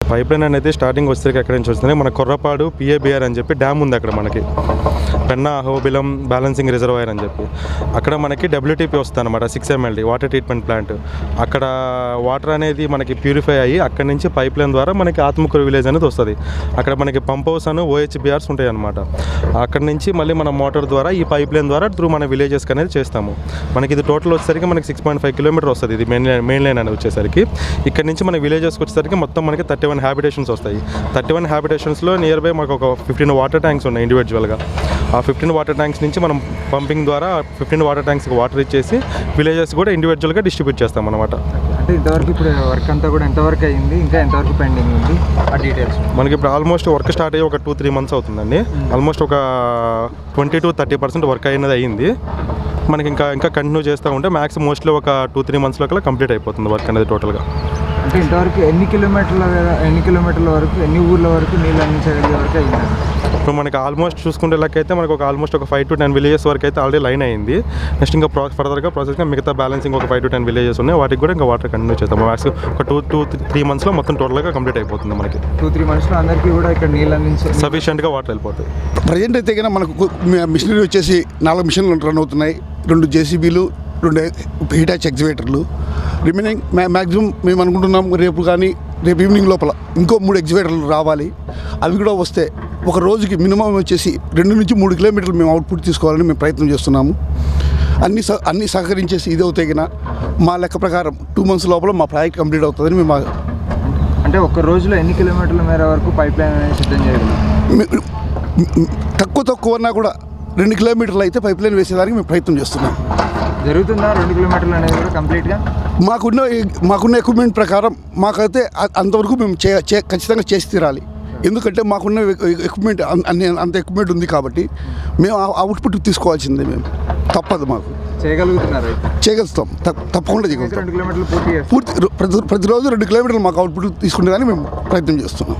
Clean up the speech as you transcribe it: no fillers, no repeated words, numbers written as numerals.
Pipe line అనేది starting వచ్చేసరికి ఎక్కడి నుంచి వస్తుంది, మన కొర్రపాడు పిఏబిఆర్ అని చెప్పి డ్యామ్ ఉంది అక్కడ మనకి, పెన్నా అహోబిలం బ్యాలెన్సింగ్ రిజర్వాయర్ అని చెప్పి. అక్కడ మనకి WTP వస్తుంది అనమాట, 6 MLD వాటర్ ట్రీట్మెంట్ ప్లాంట్. అక్కడ వాటర్ అనేది మనకి ప్యూరిఫై అయ్యి అక్కడి నుంచి పైప్ లైన్ ద్వారా మనకి ఆత్మకూరు విలేజ్ అనేది వస్తుంది. అక్కడ మనకి పంప్ హౌస్ అని OHBRs ఉంటాయి అనమాట. అక్కడ నుంచి మళ్ళీ మన మోటార్ ద్వారా ఈ పైప్ లైన్ ద్వారా త్రూ మన విలేజెస్కి అనేది చేస్తాము. మనకి ఇది టోటల్ వచ్చేసరికి మనకి 6.5 కిలోమీటర్ వస్తుంది ఇది మెయిన్ లైన్ అనేది వచ్చేసరికి. ఇక్కడ నుంచి మన విలేజెస్కి వచ్చేసరికి మొత్తం మనకి 31 హ్యాబిటేషన్స్ వస్తాయి. 31 హ్యాబిటేషన్స్లో నియర్ బై మాకు ఒక 15 వాటర్ ట్యాంక్స్ ఉన్నాయి ఇండివిజువల్గా. ఆ 15 వాటర్ ట్యాంక్స్ నుంచి మనం పంపింగ్ ద్వారా 15 వాటర్ ట్యాంక్స్కి వాటర్ ఇచ్చేసి విలేజెస్ కూడా ఇండివిజువల్గా డిస్ట్రిబ్యూట్ చేస్తాం అనమాట. అంటే ఇంతవరకు ఇప్పుడు వర్క్ అంతా కూడా ఎంతవరకు అయ్యింది, ఇంకా ఎంతవరకు పెండింగ్ ఉంది ఆ డీటెయిల్స్? మనకి ఇప్పుడు ఆల్మోస్ట్ వర్క్ స్టార్ట్ అయ్యి ఒక 2-3 మంత్స్ అవుతుందండి. ఆల్మోస్ట్ ఒక 20-30% వర్క్ అయినది అయ్యింది. మనకి ఇంకా కంటిన్యూ చేస్తూ ఉంటే మ్యాక్స్ మోస్ట్లీ ఒక 2-3 మంత్స్లో కల్లా కంప్లీట్ అయిపోతుంది వర్క్ అనేది టోటల్గా. అంటే ఇంతవరకు ఎన్ని కిలోమీటర్ల వరకు, ఎన్ని ఊర్ల వరకు నీళ్ళు అందించగలిగే వరకు అయింది? ఇప్పుడు మనకి ఆల్మోస్ట్ చూసుకుంటే లెక్కైతే మనకు ఒక ఆల్మోస్ట్ ఒక 5 to 10 విలేజెస్ వరకు అయితే ఆల్రెడీ లైన్ అయింది. నెక్స్ట్ ఇంకా ఫర్దర్గా ప్రాసెస్గా మిగతా బ్యాలెన్సింగ్ ఒక 5 to 10 విలేజెస్ ఉన్నాయి, వాటికి కూడా ఇంకా వాటర్ కంటిన్యూ చేస్తాం. మ్యాక్స్ ఒక 2-3 మంత్స్లో మొత్తం టోటల్గా కంప్లీట్ అయిపోతుంది. మనకి 2-3 మంత్స్లో అందరికీ కూడా ఇక్కడ నీళ్ళు అందించే సఫిషియెంట్గా వాటర్ వెళ్ళిపోతాయి. ప్రజెంట్ అయితే కన్నా మనకు మిషనరీ వచ్చేసి 4 మిషన్లు రన్ అవుతున్నాయి, 2 JCBలు, 2 హీటాచ్ ఎగ్జివేటర్లు. రిమైనింగ్ మ్యాక్సిమం మేము అనుకుంటున్నాం రేపు ఈవినింగ్ లోపల ఇంకో 3 ఎగ్జివేటర్లు రావాలి. అవి కూడా వస్తే ఒక రోజుకి మినిమం వచ్చేసి 2 నుంచి 3 కిలోమీటర్లు మేము అవుట్పుట్ తీసుకోవాలని మేము ప్రయత్నం చేస్తున్నాము. అన్నీ సహకరించేసి ఇది అవుతాయి కన్నా మా లెక్క ప్రకారం 2 months లోపల మా ప్రాజెక్ట్ కంప్లీట్ అవుతుందని మేము. అంటే ఒక రోజులో ఎన్ని కిలోమీటర్ల మేర వరకు పైప్ లైన్ అనేది సిద్ధం చేయగలం? తక్కువన్నా కూడా 2 కిలోమీటర్లు అయితే పైప్ లైన్ వేసేదానికి మేము ప్రయత్నం చేస్తున్నాం. జరుగుతుందా 2 కిలోమీటర్లు అనేది కూడా కంప్లీట్గా? మాకున్న ఎక్విప్మెంట్ ప్రకారం మాకైతే అంతవరకు మేము ఖచ్చితంగా చేసి తీరాలి. ఎందుకంటే మాకున్న ఎక్విప్మెంట్ అంత ఎక్విప్మెంట్ ఉంది కాబట్టి మేము అవుట్పుట్ తీసుకోవాల్సిందే. మేము తప్పదు, మాకు చేయగలుగుతాం, తప్పకుండా చేయగలుగుతాం. పూర్తి ప్రతిరోజు 2 కిలోమీటర్లు మాకు అవుట్పుట్ తీసుకునే దాన్ని మేము ప్రయత్నం చేస్తున్నాం.